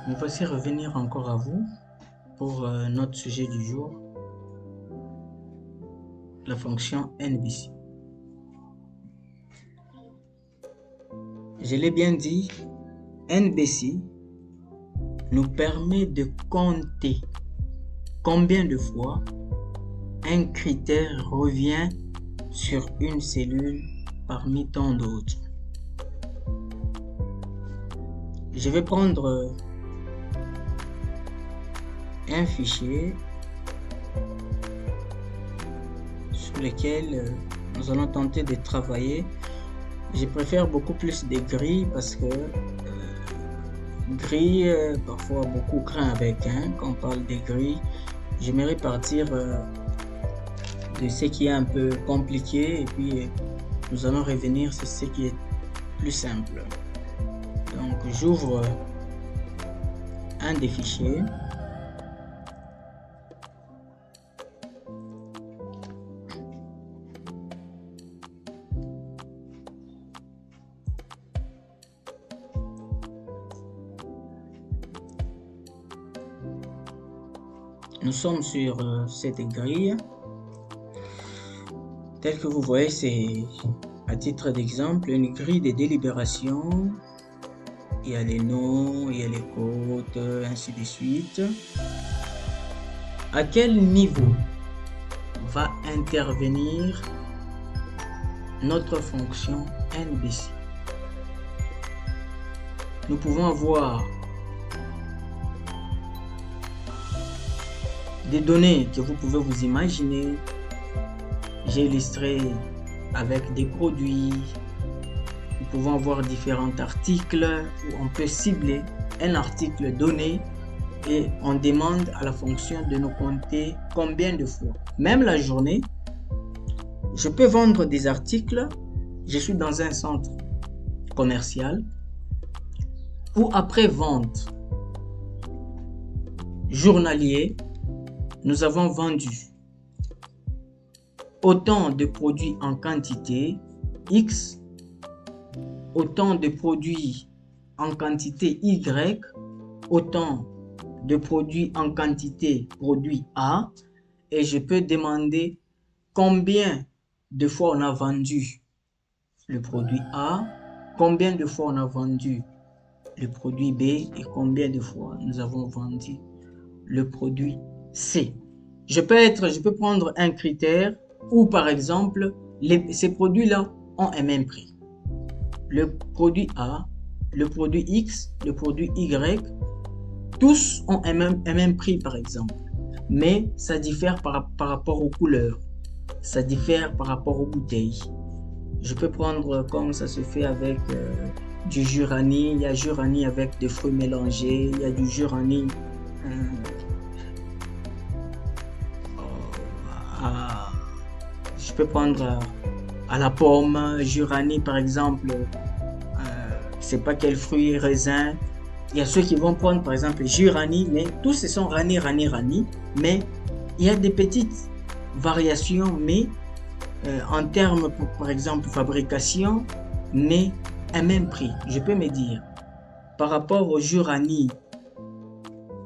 Me voici revenir encore à vous pour notre sujet du jour, la fonction NBC. Je l'ai bien dit, NBC nous permet de compter combien de fois un critère revient sur une cellule parmi tant d'autres. Je vais prendre un fichier sur lequel nous allons tenter de travailler. Je préfère beaucoup plus des grilles parce que grilles, parfois beaucoup craint avec. Quand on parle des grilles, j'aimerais partir de ce qui est un peu compliqué et puis nous allons revenir sur ce qui est plus simple. Donc j'ouvre un des fichiers. Nous sommes sur cette grille. Tel que vous voyez, c'est à titre d'exemple une grille de délibération. Il y a les noms, il y a les codes, ainsi de suite. À quel niveau va intervenir notre fonction NBC? Nous pouvons avoir des données que vous pouvez vous imaginer. J'ai illustré avec des produits. Nous pouvons avoir différents articles où on peut cibler un article donné et on demande à la fonction de nous compter combien de fois. Même la journée, je peux vendre des articles. Je suis dans un centre commercial où après vente journalier, nous avons vendu autant de produits en quantité X, autant de produits en quantité Y, autant de produits en quantité produit A, et je peux demander combien de fois on a vendu le produit A, combien de fois on a vendu le produit B et combien de fois nous avons vendu le produit C. Je peux prendre un critère où par exemple ces produits-là ont un même prix. Le produit A, le produit X, le produit Y, tous ont un même prix par exemple. Mais ça diffère par rapport aux couleurs, ça diffère par rapport aux bouteilles. Je peux prendre comme ça se fait avec du Jurani. Il y a Jurani avec des fruits mélangés, il y a du Jurani je peux prendre à la pomme, Jurani par exemple, c'est pas quel fruit, raisin. Il y a ceux qui vont prendre par exemple Jurani, mais tous ce sont Rani, mais il y a des petites variations, mais en termes par exemple fabrication, mais un même prix. Je peux me dire par rapport au Jurani,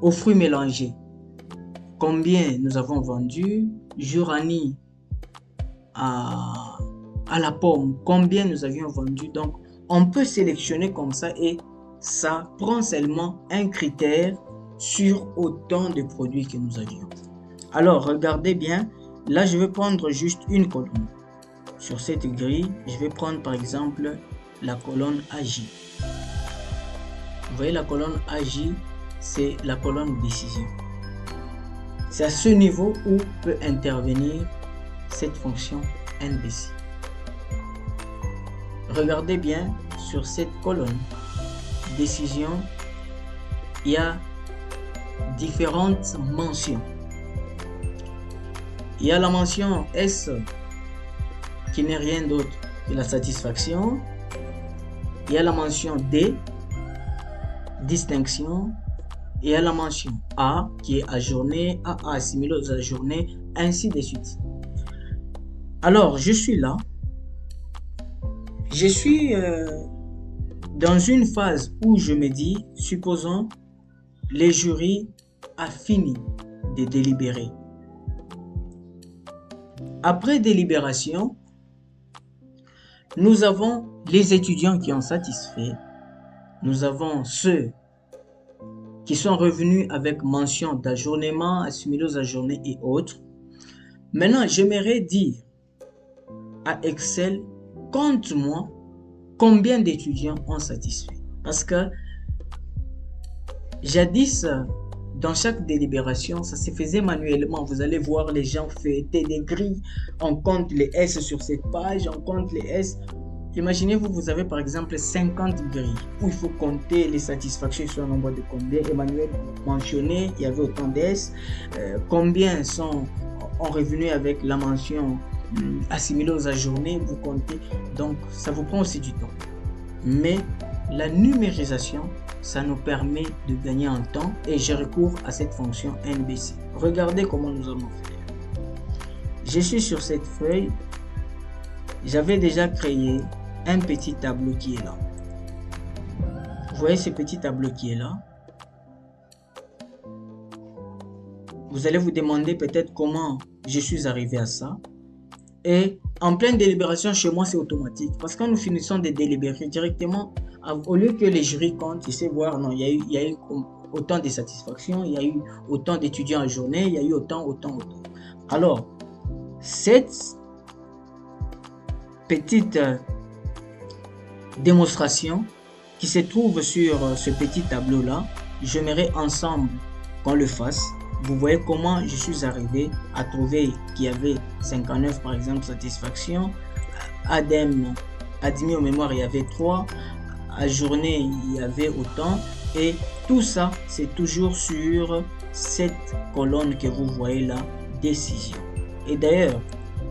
aux fruits mélangés, combien nous avons vendu, Jurani à la pomme, combien nous avions vendu. Donc on peut sélectionner comme ça et ça prend seulement un critère sur autant de produits que nous avions. Alors regardez bien, là je vais prendre juste une colonne. Sur cette grille, je vais prendre par exemple la colonne AJ. Vous voyez la colonne AJ, c'est la colonne décision. C'est à ce niveau où peut intervenir cette fonction NBC. Regardez bien sur cette colonne décision, il y a différentes mentions. Il y a la mention S qui n'est rien d'autre que la satisfaction. Il y a la mention D, distinction. Et il y a la mention A qui est ajourné, AA assimilé aux ajournés, ainsi de suite. Alors, je suis là. Je suis dans une phase où je me dis, supposons, les jurys a fini de délibérer. Après délibération, nous avons les étudiants qui ont satisfait. Nous avons ceux qui sont revenus avec mention d'ajournement, assimilés aux ajournés et autres. Maintenant, j'aimerais dire à Excel, compte-moi combien d'étudiants ont satisfait. Parce que jadis, dans chaque délibération, ça se faisait manuellement. Vous allez voir les gens fêter des grilles. On compte les S sur cette page, on compte les S. Imaginez-vous, vous avez par exemple 50 grilles où il faut compter les satisfactions sur un nombre de combien. Emmanuel mentionné, il y avait autant d'S. Combien sont revenus avec la mention assimilés aux ajournés, vous comptez. Donc, ça vous prend aussi du temps. Mais la numérisation, ça nous permet de gagner en temps et j'ai recours à cette fonction NBC. Regardez comment nous allons faire. Je suis sur cette feuille. J'avais déjà créé un petit tableau qui est là. Vous voyez ce petit tableau qui est là. Vous allez vous demander peut-être comment je suis arrivé à ça. Et en pleine délibération, chez moi, c'est automatique. Parce que quand nous finissons de délibérer directement, au lieu que les jurys comptent, ils savent voir, non, il y a eu autant de satisfactions, il y a eu autant d'étudiants à journée, il y a eu autant. Alors, cette petite démonstration qui se trouve sur ce petit tableau-là, j'aimerais ensemble qu'on le fasse. Vous voyez comment je suis arrivé à trouver qu'il y avait 59 par exemple satisfactions. ADEM, admis aux mémoires, il y avait 3. À journée, il y avait autant. Et tout ça, c'est toujours sur cette colonne que vous voyez là, décision. Et d'ailleurs,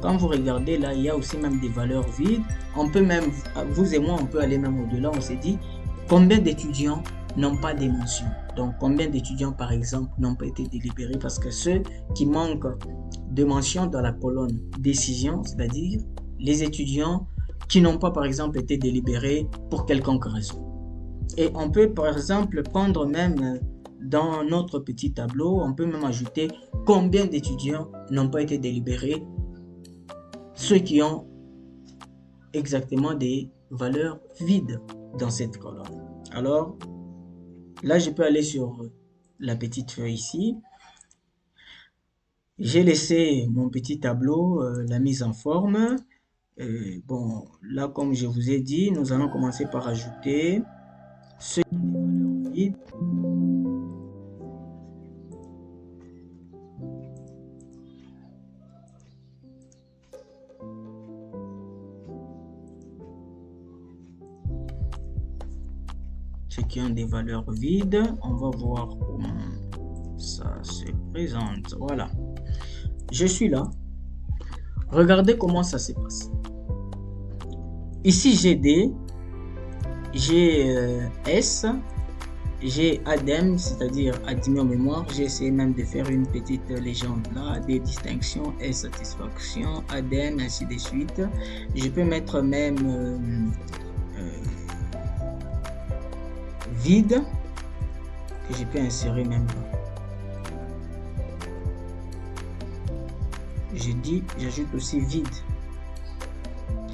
quand vous regardez là, il y a aussi même des valeurs vides. On peut même, vous et moi, on peut aller même au-delà. On s'est dit, combien d'étudiants n'ont pas des mentions? Donc, combien d'étudiants, par exemple, n'ont pas été délibérés? Parce que ceux qui manquent de mentions dans la colonne décision, c'est-à-dire les étudiants qui n'ont pas, par exemple, été délibérés pour quelconque raison. Et on peut, par exemple, prendre même dans notre petit tableau, on peut même ajouter combien d'étudiants n'ont pas été délibérés, ceux qui ont exactement des valeurs vides dans cette colonne. Alors, là, je peux aller sur la petite feuille ici. J'ai laissé mon petit tableau, la mise en forme. Bon, là, comme je vous ai dit, nous allons commencer par ajouter ceux qui ont des valeurs vides. Ceux qui ont des valeurs vides, on va voir comment ça se présente. Voilà. Je suis là. Regardez comment ça se passe. Ici, j'ai D, j'ai S, j'ai ADEM, c'est-à-dire admis aux mémoires. J'ai essayé même de faire une petite légende là, des distinctions, S, satisfaction, ADEM, ainsi de suite. Je peux mettre même vide, que je peux insérer même là. Je dis, j'ajoute aussi vide.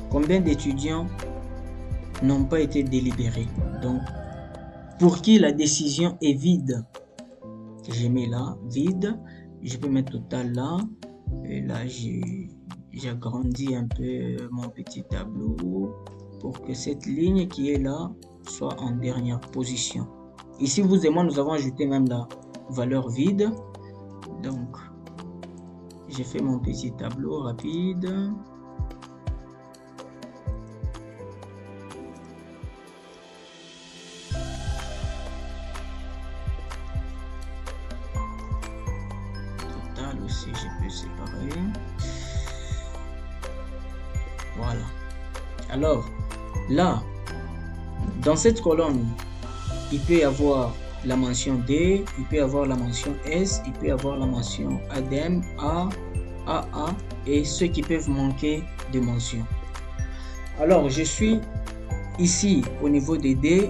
Combien d'étudiants n'ont pas été délibérés? Donc, pour qui la décision est vide, je mets là, vide. Je peux mettre total là. Et là, j'agrandis un peu mon petit tableau pour que cette ligne qui est là soit en dernière position. Ici, vous et moi, nous avons ajouté même la valeur vide. Donc, j'ai fait mon petit tableau rapide. Total aussi, je peux séparer. Voilà. Alors, là, dans cette colonne, il peut y avoir la mention D, il peut y avoir la mention S, il peut y avoir la mention ADEM, A, AA et ceux qui peuvent manquer de mention. Alors, je suis ici au niveau des D,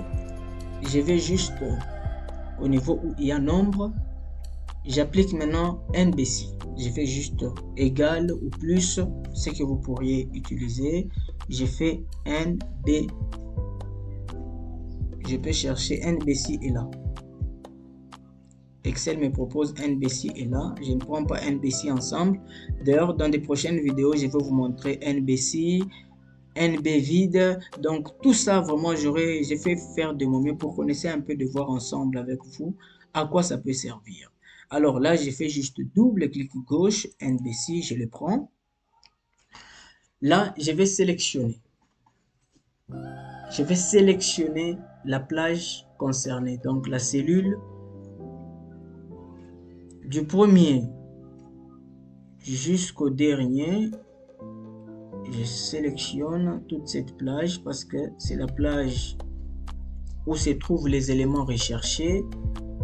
je vais juste au niveau où il y a nombre, j'applique maintenant NBC. Je fais juste égal ou plus ce que vous pourriez utiliser. Je fais NB. Je peux chercher NBC est là. Excel me propose NBC est là. Je ne prends pas NBC ensemble. D'ailleurs, dans des prochaines vidéos, je vais vous montrer NBC, NB vide. Donc, tout ça, vraiment, j'ai fait faire de mon mieux pour qu'on essaie un peu de voir ensemble avec vous à quoi ça peut servir. Alors là, j'ai fait juste double clic gauche, NBC, je le prends. Là, je vais sélectionner. Je vais sélectionner la plage concernée, donc la cellule du premier jusqu'au dernier. Je sélectionne toute cette plage parce que c'est la plage où se trouvent les éléments recherchés.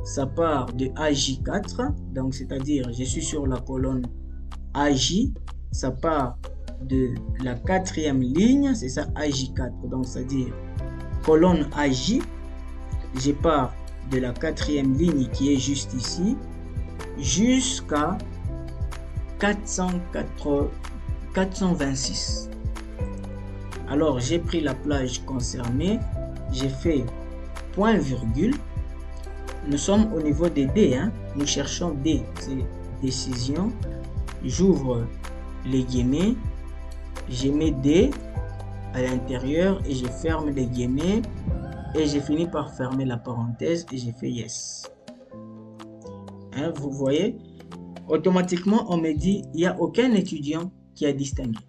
Ça part de AJ4, donc c'est-à-dire je suis sur la colonne AJ, ça part de la quatrième ligne, c'est ça AJ4, donc c'est-à-dire colonne AJ, je pars de la quatrième ligne qui est juste ici jusqu'à 426. Alors j'ai pris la plage concernée, j'ai fait point virgule. Nous sommes au niveau des D, hein? Nous cherchons D, c'est décision. J'ouvre les guillemets, je mets D à l'intérieur et je ferme les guillemets et j'ai fini par fermer la parenthèse et j'ai fait yes. Hein, vous voyez, automatiquement on me dit il n'y a aucun étudiant qui a distingué.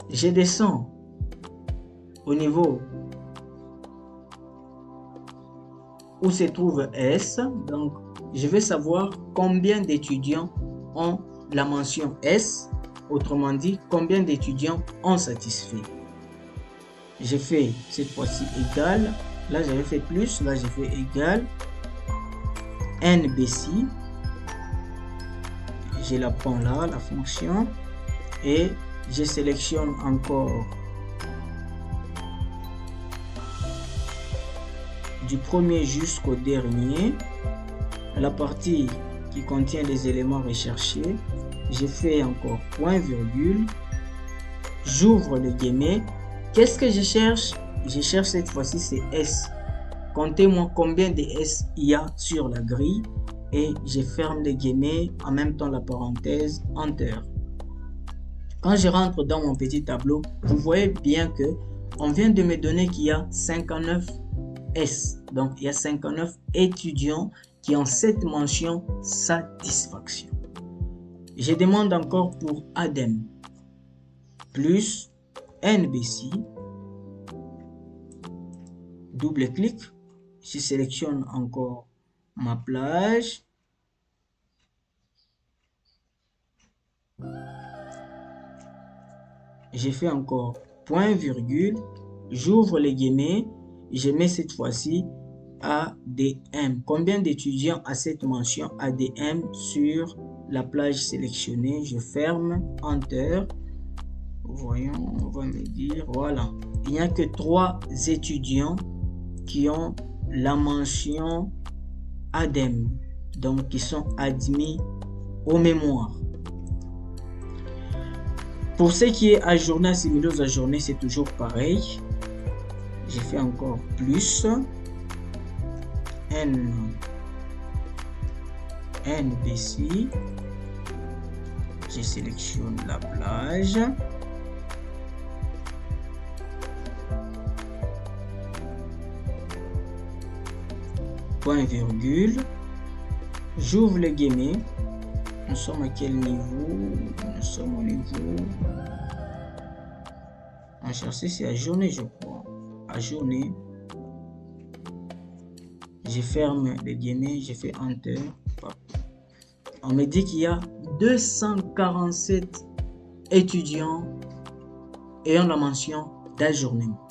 Je descends au niveau où se trouve S, donc je vais savoir combien d'étudiants ont la mention S, autrement dit combien d'étudiants ont satisfait. J'ai fait cette fois-ci égal, là j'avais fait plus, là j'ai fait égal, NBC, je la prends là, la fonction, et je sélectionne encore du premier jusqu'au dernier, la partie qui contient les éléments recherchés. Je fais encore point virgule, j'ouvre le guillemets. Qu'est-ce que je cherche? Je cherche cette fois-ci c'est S. Comptez-moi combien de S il y a sur la grille et je ferme les guillemets, en même temps la parenthèse, Enter. Quand je rentre dans mon petit tableau, vous voyez bien que on vient de me donner qu'il y a 59 S. Donc, il y a 59 étudiants qui ont cette mention satisfaction. Je demande encore pour ADEM plus NBC. Double clic. Je sélectionne encore ma plage. J'ai fait encore point virgule. J'ouvre les guillemets. Je mets cette fois-ci ADM. Combien d'étudiants a cette mention ADM sur la plage sélectionnée? Je ferme, Enter. Voyons, on va me dire, voilà. Il n'y a que 3 étudiants qui ont la mention ADEM, donc qui sont admis aux mémoires. Pour ce qui est ajourné, assimilé aux ajournés, c'est toujours pareil. J'ai fait encore plus. NBC. Je sélectionne la plage. Point virgule. J'ouvre le guillemets. Nous sommes à quel niveau? Nous sommes au niveau... On cherchait, c'est ajourné, je crois. Ajourné. Je ferme les guillemets, je fais Enter. On me dit qu'il y a 247 étudiants ayant la mention d'ajournement.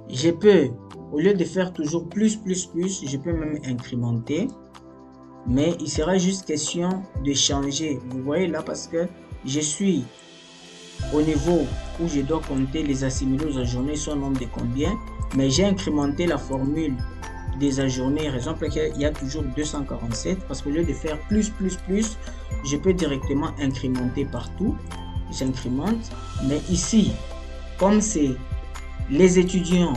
Je peux, au lieu de faire toujours plus, je peux même incrémenter. Mais il sera juste question de changer. Vous voyez là, parce que je suis au niveau où je dois compter les assimilés aux ajournés, son nombre de combien. Mais j'ai incrémenté la formule des ajournés, raison pour laquelle il y a toujours 247, parce qu'au lieu de faire plus, je peux directement incrémenter partout. J'incrémente, mais ici, comme c'est les étudiants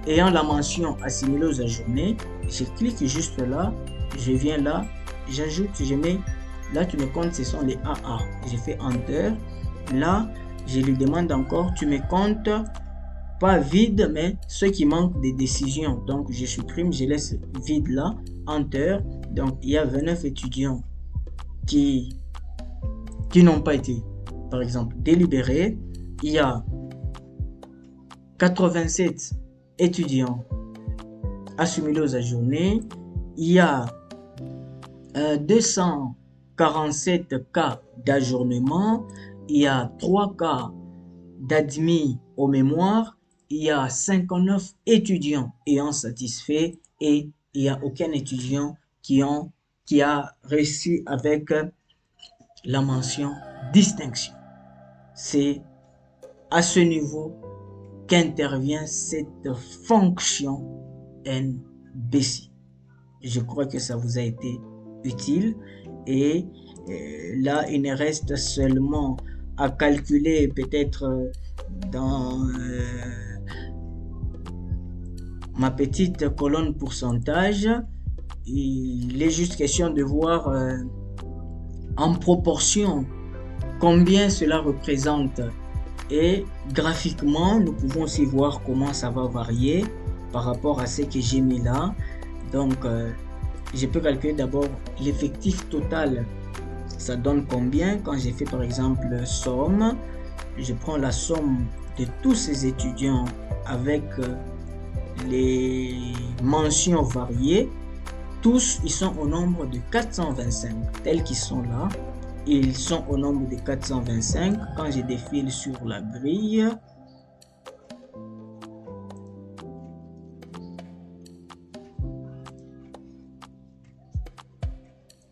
ayant la mention assimilée aux ajournés, je clique juste là, je viens là, j'ajoute, je mets, là tu me comptes, ce sont les AA. J'ai fait Enter. Là, je lui demande encore, tu me comptes pas vide, mais ceux qui manquent des décisions. Donc, je supprime, je laisse vide là, Enter. Donc, il y a 29 étudiants qui n'ont pas été, par exemple, délibérés. Il y a 87 étudiants assimilés aux ajournés. Il y a 247 cas d'ajournement. Il y a 3 cas d'admis aux mémoires. Il y a 59 étudiants ayant satisfait et il n'y a aucun étudiant qui a réussi avec la mention distinction. C'est à ce niveau qu'intervient cette fonction NBC. Je crois que ça vous a été utile et là il ne reste seulement à calculer peut-être dans ma petite colonne pourcentage. Il est juste question de voir en proportion combien cela représente et graphiquement nous pouvons aussi voir comment ça va varier par rapport à ce que j'ai mis là. Donc je peux calculer d'abord l'effectif total, ça donne combien. Quand j'ai fait par exemple somme, je prends la somme de tous ces étudiants avec les mentions variées. Tous ils sont au nombre de 425 tels qu'ils sont là. Ils sont au nombre de 425. Quand je défile sur la grille,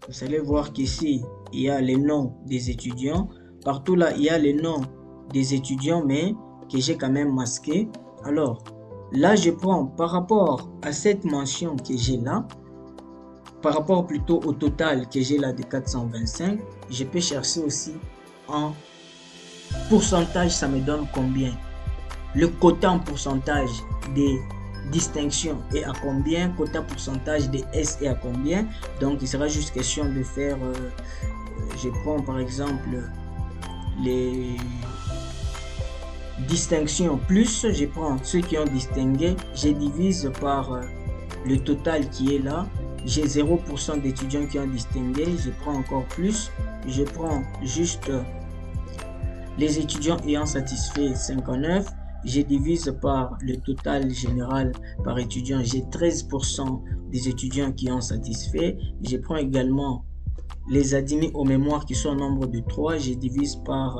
vous allez voir qu'ici, il y a les noms des étudiants. Partout là, il y a les noms des étudiants, mais que j'ai quand même masqué. Alors, là, je prends par rapport à cette mention que j'ai là, par rapport plutôt au total que j'ai là de 425, je peux chercher aussi en pourcentage, ça me donne combien. Le quota en pourcentage des distinctions est à combien, quota pourcentage des S est à combien. Donc il sera juste question de faire, je prends par exemple les distinctions plus, je prends ceux qui ont distingué, je divise par le total qui est là. J'ai 0% d'étudiants qui ont distingué, je prends encore plus, je prends juste les étudiants ayant satisfait 59, je divise par le total général par étudiant, j'ai 13% des étudiants qui ont satisfait, je prends également les admis aux mémoires qui sont au nombre de 3, je divise par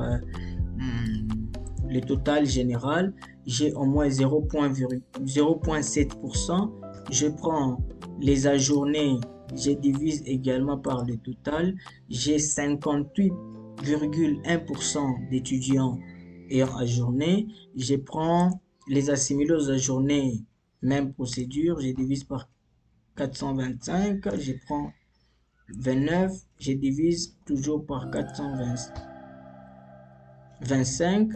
le total général, j'ai au moins 0,7%, je prends les ajournés, je divise également par le total, j'ai 58,1% d'étudiants ayant ajourné, je prends les assimilés aux ajournés, même procédure, je divise par 425, je prends 29, je divise toujours par 425,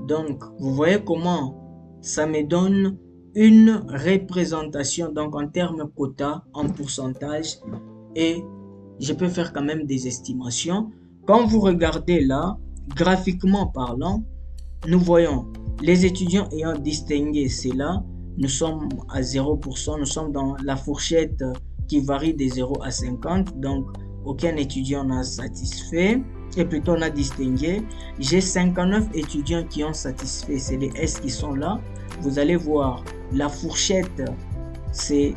donc vous voyez comment ça me donne une représentation, donc en termes quota, en pourcentage, et je peux faire quand même des estimations. Quand vous regardez là, graphiquement parlant, nous voyons les étudiants ayant distingué, c'est là, nous sommes à 0%, nous sommes dans la fourchette qui varie de 0 à 50, donc aucun étudiant n'a satisfait, et plutôt on a distingué. J'ai 59 étudiants qui ont satisfait, c'est les S qui sont là. Vous allez voir, la fourchette, c'est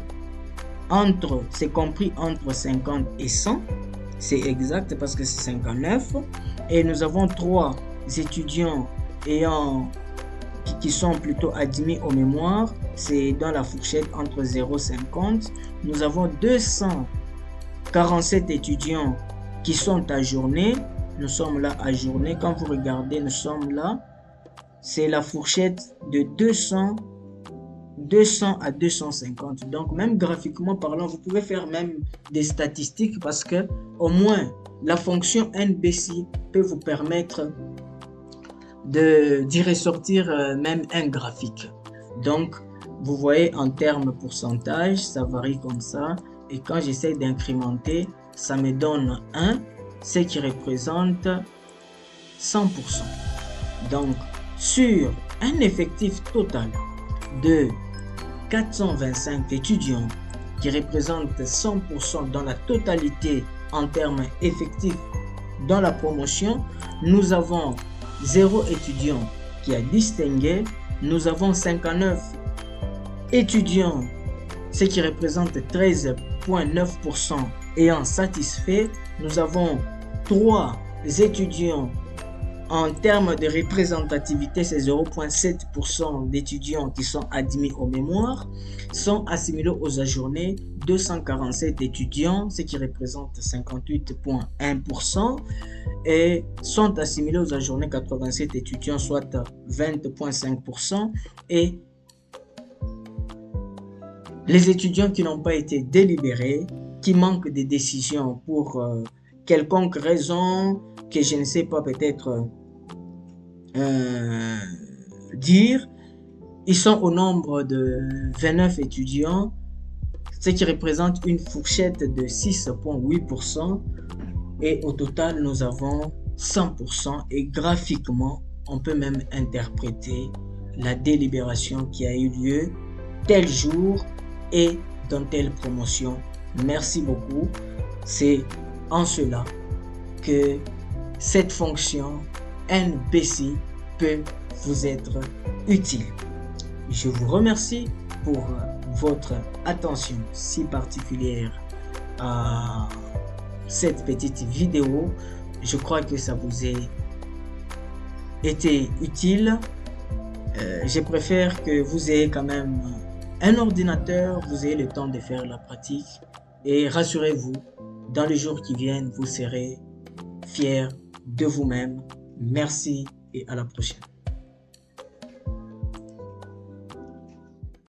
compris entre 50 et 100. C'est exact parce que c'est 59. Et nous avons 3 étudiants qui sont plutôt admis aux mémoires. C'est dans la fourchette entre 0 et 50. Nous avons 247 étudiants qui sont ajournés. Nous sommes là ajournés. Quand vous regardez, nous sommes là. C'est la fourchette de 200 à 250. Donc, même graphiquement parlant, vous pouvez faire même des statistiques parce que au moins la fonction NBC peut vous permettre d'y ressortir même un graphique. Donc, vous voyez en termes pourcentage, ça varie comme ça. Et quand j'essaie d'incrémenter, ça me donne 1, ce qui représente 100%. Donc, sur un effectif total de 425 étudiants qui représentent 100% dans la totalité en termes effectifs dans la promotion, nous avons 0 étudiant qui a distingué, nous avons 59 étudiants, ce qui représente 13,9% ayant satisfait, nous avons 3 étudiants en termes de représentativité, c'est 0,7% d'étudiants qui sont admis aux mémoires, sont assimilés aux ajournés 247 étudiants, ce qui représente 58,1%, et sont assimilés aux ajournés 87 étudiants, soit 20,5%, et les étudiants qui n'ont pas été délibérés, qui manquent de décisions pour quelconque raison, que je ne sais pas peut-être dire, ils sont au nombre de 29 étudiants, ce qui représente une fourchette de 6,8%, et au total nous avons 100%, et graphiquement on peut même interpréter la délibération qui a eu lieu tel jour et dans telle promotion. Merci beaucoup. C'est en cela que cette fonction NBC peut vous être utile. Je vous remercie pour votre attention si particulière à cette petite vidéo. Je crois que ça vous a été utile. Je préfère que vous ayez quand même un ordinateur, vous ayez le temps de faire la pratique, et rassurez-vous, dans les jours qui viennent, vous serez fiers de vous-même. Merci et à la prochaine.